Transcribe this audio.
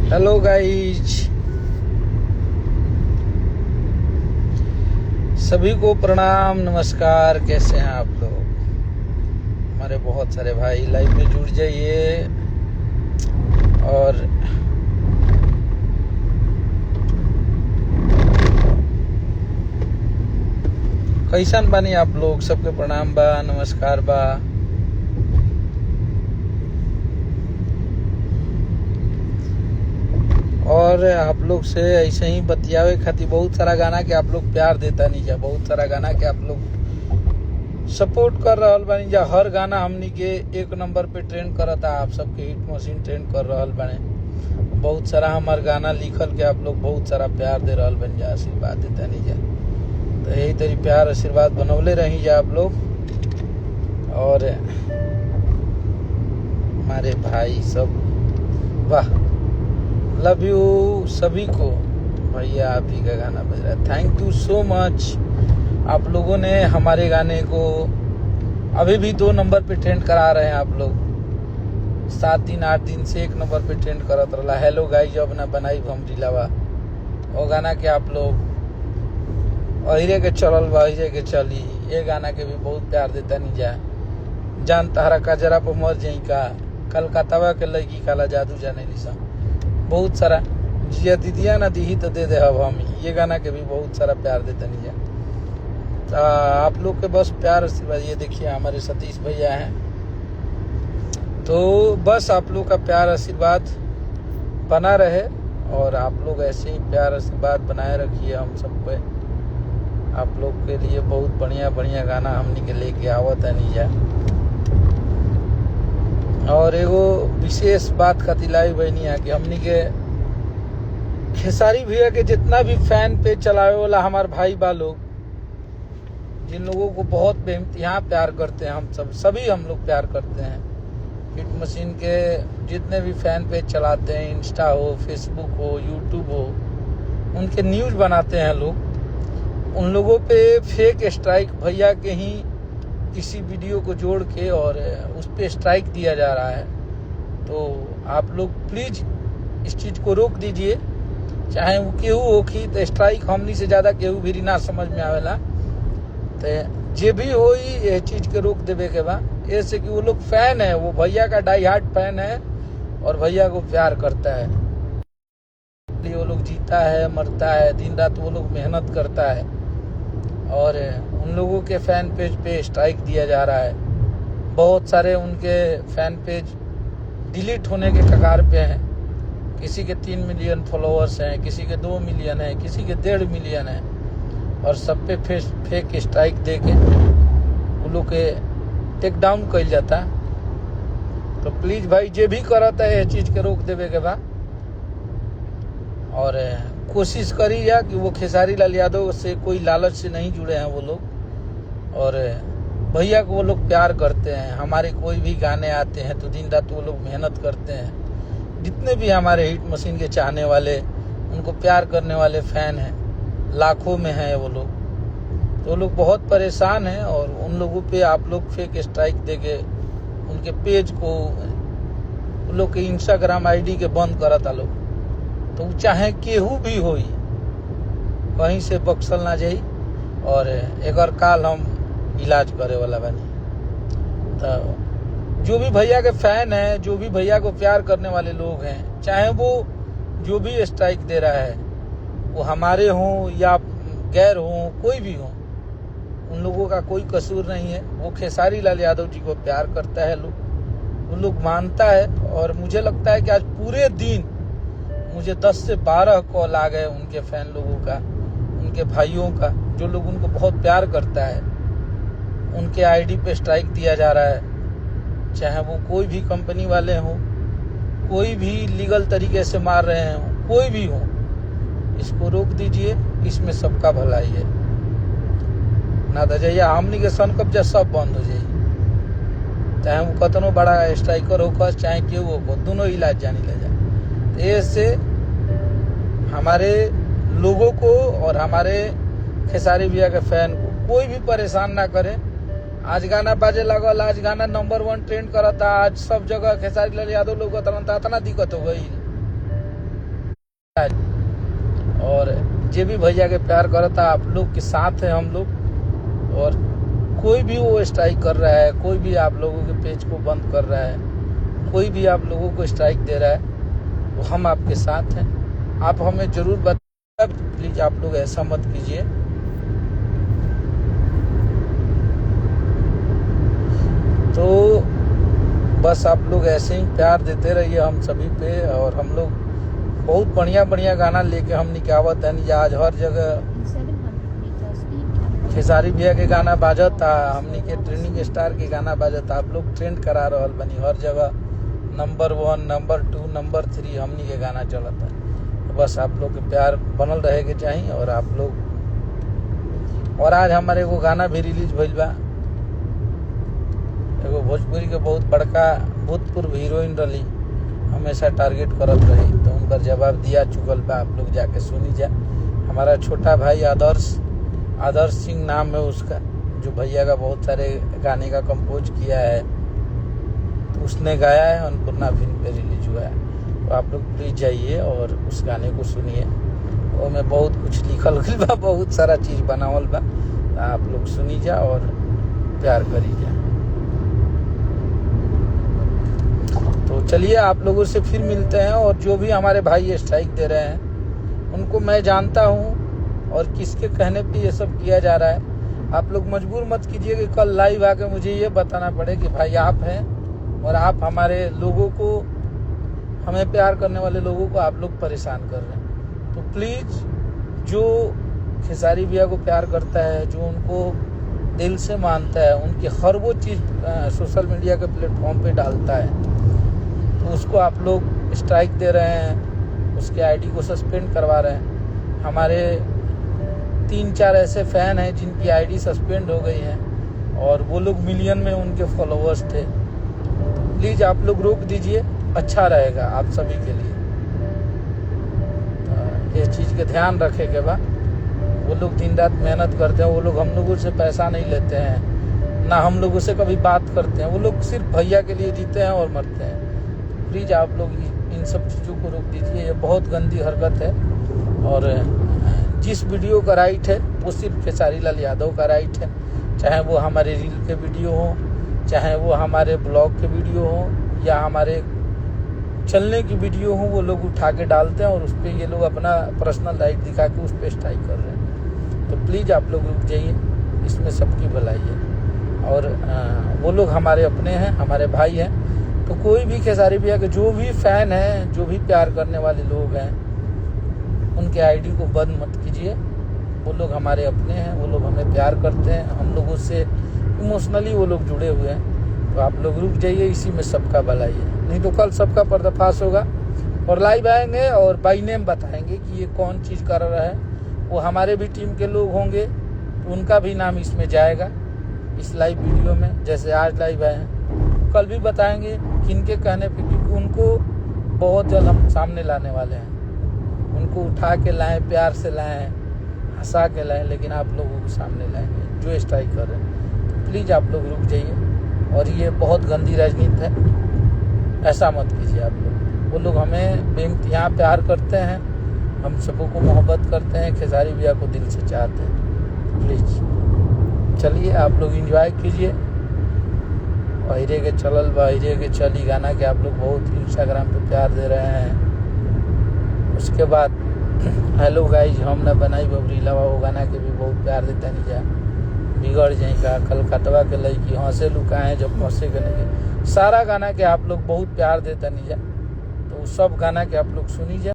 Hello guys, सभी को प्रणाम नमस्कार। कैसे हैं आप लोग? हमारे बहुत सारे भाई लाइव में जुड़ जाइए। और कैसन बानी आप लोग? सबके प्रणाम बा, नमस्कार बा। और आप लोग से ऐसे ही बतियावे खातिर बहुत सारा गाना के आप लोग प्यार देता नहीं जा, बहुत सारा गाना के आप लोग सपोर्ट कर रहल बानी जा। हर गाना हमनी के एक नंबर पे ट्रेंड करता, आप सबके हिट मशीन ट्रेंड कर रहल बाने। बहुत सारा हमार गाना लिखल के आप लोग बहुत सारा प्यार दे रहल बन जा, आशीर्वाद देता नहीं जा। तो यही तरी प्यार आशीर्वाद बनौले रही जा आप लोग। और हमारे भाई सब, वाह, लव यू सभी को। भैया आप ही का गाना बज रहा है, थैंक यू सो मच। आप लोगों ने हमारे गाने को अभी भी 2 नंबर पे ट्रेंड करा रहे हैं। आप लोग 7 दिन 8 दिन से 1 नंबर पे ट्रेंड करत रहा। हेलो गाइस, जब ना बनाई हम दिलावा वो गाना के आप लोग अहिरे के चलल बहिरे के चली, ये गाना के भी बहुत प्यार देता नहीं जा। जान तहरा का जरा पर मर जाई का, कलकत्ता के लड़की काला जादू जाने लिसा। बहुत सारा जिया दीदिया ना दी तो दे दे अब हम, ये गाना के भी बहुत सारा प्यार देता नहीं जा। तो आप लोग के बस प्यार आशीर्वाद। ये देखिए हमारे सतीश भैया हैं, तो बस आप लोग का प्यार आशीर्वाद बना रहे और आप लोग ऐसे ही प्यार आशीर्वाद बनाए रखिए हम सब पे। आप लोग के लिए बहुत बढ़िया बढ़िया गाना हमनी के लेके आवत है नहीं जा। और एगो विशेष बात खतिलाई बहनी है कि हमनी के खेसारी भैया के जितना भी फैन पेज चलावे वाला हमार भाई बा लोग, जिन लोगों को बहुत बेइंतहा प्यार करते हैं, हम सब सभी हम लोग प्यार करते हैं। हिट मशीन के जितने भी फैन पेज चलाते हैं, इंस्टा हो, फेसबुक हो, यूट्यूब हो, उनके न्यूज बनाते हैं लोग, उन लोगों पे फेक स्ट्राइक भैया के ही किसी वीडियो को जोड़ के और उस पे स्ट्राइक दिया जा रहा है। तो आप लोग प्लीज इस चीज को रोक दीजिए। चाहे वो केहू होखी तो स्ट्राइक हमनी से ज्यादा केहू भी ना समझ में आवेला। तो जे भी हो ये चीज के रोक देवे के बा, ऐसे कि वो लोग फैन है, वो भैया का डाई हार्ट फैन है और भैया को प्यार करता है। वो लोग जीता है, मरता है, दिन रात वो लोग मेहनत करता है और उन लोगों के फैन पेज पे स्ट्राइक दिया जा रहा है। बहुत सारे उनके फैन पेज डिलीट होने के कगार पे हैं। किसी के 3 मिलियन फॉलोअर्स हैं, किसी के 2 मिलियन हैं, किसी के 1.5 मिलियन हैं और सब पे फेक स्ट्राइक दे के उन लोग के टेक डाउन कइल जाता। तो प्लीज भाई जे भी करता है ये चीज के रोक देवे के बाद और कोशिश करी जा कि वो खेसारी लाल यादव से कोई लालच से नहीं जुड़े हैं वो लोग। और भैया को वो लोग प्यार करते हैं। हमारे कोई भी गाने आते हैं तो दिन रात वो लोग मेहनत करते हैं। जितने भी हमारे हिट मशीन के चाहने वाले, उनको प्यार करने वाले फैन हैं, लाखों में हैं वो लोग। तो वो लोग बहुत परेशान हैं और उन लोगों पे आप लोग फेक स्ट्राइक देके उनके पेज को, उन लोग के इंस्टाग्राम आईडी के बंद करता लोग। तो चाहे केहू भी होई, कहीं से बक्सल ना जाई और एक काल हम इलाज करे वाला बनी। तो जो भी भैया के फैन हैं, जो भी भैया को प्यार करने वाले लोग हैं, चाहे वो जो भी स्ट्राइक दे रहा है वो हमारे हों या गैर हों, कोई भी हो, उन लोगों का कोई कसूर नहीं है। वो खेसारी लाल यादव जी को प्यार करता है लोग, उन लोग मानता है। और मुझे लगता है कि आज पूरे दिन मुझे 10 से 12 कॉल आ गए उनके फैन लोगों का, उनके भाइयों का, जो लोग उनको बहुत प्यार करता है। उनके आईडी पे स्ट्राइक दिया जा रहा है, चाहे वो कोई भी कंपनी वाले हों, कोई भी लीगल तरीके से मार रहे हैं, कोई भी हो, इसको रोक दीजिए। इसमें सबका भलाई है ना। तो जाइए हमनी के सन कब्जा सब बंद हो जाइए, चाहे वो कतनो बड़ा स्ट्राइकर होकर, चाहे केहू हो, दोनों इलाज जानी ले जाए। ऐसे हमारे लोगों को और हमारे खेसारी भैया के फैन को कोई भी परेशान ना करे। आज गाना बाजे लगल, आज गाना नंबर 1 ट्रेंड करता, आज सब जगह खेसारी लाल यादव लोग इतना दिक्कत हो गई। और जे भी भैया के प्यार करता आप लोग के साथ है हम लोग। और कोई भी वो स्ट्राइक कर रहा है, कोई भी आप लोगों के पेज को बंद कर रहा है, कोई भी आप लोगों को स्ट्राइक दे रहा है, तो हम आपके साथ हैं। आप हमें जरूर बताइए, प्लीज आप लोग ऐसा मत कीजिए। तो बस आप लोग ऐसे ही प्यार देते रहिए हम सभी पे। और हम लोग बहुत बढ़िया बढ़िया गाना लेके हम निकावत है। आज हर जगह खेसारी भैया के गाना बाजता, हमनी के ट्रेंडिंग स्टार के गाना बाजता। आप लोग ट्रेंड करा रहल बनी हर जगह, नंबर 1, नंबर 2, नंबर 3 हमनी के गाना चलता। तो बस आप लोग के प्यार बनल रहे के चाहिए। और आप लोग, और आज हमारे एगो गाना भी रिलीज भइल बा। एगो भोजपुरी के बहुत बड़का भूतपूर्व हीरोइन रही, हमेशा टारगेट करत रही, तो उनका जवाब दिया चुकल बा। आप लोग जाके सुनी जा। हमारा छोटा भाई आदर्श सिंह नाम है उसका, जो भैया का बहुत सारे गाने का कंपोज किया है, तो उसने गाया है, अन्नपूर्णा फिल्म पे रिलीज हुआ है। तो आप लोग प्लीज जाइए और उस गाने को सुनिए। और में बहुत कुछ लिखल गई बा, बहुत सारा चीज बनावल बा। तो आप लोग सुनी जा और प्यार करी जा। तो चलिए आप लोगों से फिर मिलते हैं। और जो भी हमारे भाई स्ट्राइक दे रहे हैं उनको मैं जानता हूँ, और किसके कहने पे ये सब किया जा रहा है। आप लोग मजबूर मत कीजिए कि कल लाइव आके मुझे ये बताना पड़े कि भाई आप हैं और आप हमारे लोगों को, हमें प्यार करने वाले लोगों को आप लोग परेशान कर रहे हैं। तो प्लीज, जो खेसारी भैया को प्यार करता है, जो उनको दिल से मानता है, उनकी हर वो चीज सोशल मीडिया के प्लेटफॉर्म पे डालता है, तो उसको आप लोग स्ट्राइक दे रहे हैं, उसके आईडी को सस्पेंड करवा रहे हैं। हमारे 3-4 ऐसे फैन हैं जिनकी आईडी सस्पेंड हो गई है, और वो लोग मिलियन में उनके फॉलोअर्स थे। प्लीज आप लोग रोक दीजिए, अच्छा रहेगा आप सभी के लिए। ये चीज के ध्यान रखे के बाद, वो लोग दिन रात मेहनत करते हैं, वो लोग हम लोगों से पैसा नहीं लेते हैं, ना हम लोगों से कभी बात करते हैं। वो लोग सिर्फ भैया के लिए जीते हैं और मरते हैं। प्लीज आप लोग इन सब चीज़ों को रोक दीजिए, ये बहुत गंदी हरकत है। और जिस वीडियो का राइट है वो सिर्फ खेसारी लाल यादव का राइट है, चाहे वो हमारे रील के वीडियो हो, चाहे वो हमारे ब्लॉग के वीडियो हो, या हमारे चलने की वीडियो हो, वो लोग उठा के डालते हैं और उस पर ये लोग अपना पर्सनल राइट दिखा के उस पर स्ट्राइक कर रहे हैं। तो प्लीज़ आप लोग रुक जाइए, इसमें सबकी भलाई है। और वो लोग हमारे अपने हैं, हमारे भाई हैं। तो कोई भी खेसारी भैया के जो भी फैन हैं, जो भी प्यार करने वाले लोग हैं, उनके आईडी को बंद मत कीजिए। वो लोग हमारे अपने हैं, वो लोग हमें प्यार करते हैं, हम लोगों से इमोशनली वो लोग जुड़े हुए हैं। तो आप लोग रुक जाइए, इसी में सबका भलाई है। नहीं तो कल सबका पर्दाफाश होगा और लाइव आएंगे और बाई नेम बताएंगे कि ये कौन चीज़ कर रहा है। वो हमारे भी टीम के लोग होंगे, तो उनका भी नाम इसमें जाएगा, इस लाइव वीडियो में। जैसे आज लाइव आए हैं, कल भी बताएंगे किनके कहने पे, क्योंकि उनको बहुत जल्द हम सामने लाने वाले हैं। उनको उठा के लाएं, प्यार से लाएं, हंसा के लाएं, लेकिन आप लोगों को सामने लाएंगे जो स्ट्राइक कर रहे हैं। तो प्लीज़ आप लोग रुक जाइए। और ये बहुत गंदी राजनीति है, ऐसा मत कीजिए आप लोग। वो लोग हमें बेइंतहा प्यार करते हैं, हम सबों को मोहब्बत करते हैं, खेसारी भैया को दिल से चाहते हैं। प्लीज़ चलिए आप लोग एंजॉय कीजिए। अहिरे के चलल बा, अहिरे के चली गाना के आप लोग बहुत इंस्टाग्राम पे प्यार दे रहे हैं। उसके बाद हेलो गाइज हम ना बनाई बबरी लवा, वो गाना के भी बहुत प्यार देता नहीं जा। बिगड़ जाए का कलकटवा के लड़की हंसे लुकाए जब हंसे के नहीं, सारा गाना के आप लोग बहुत प्यार देता नहीं जा। तो सब गाना के आप लोग सुनी जा।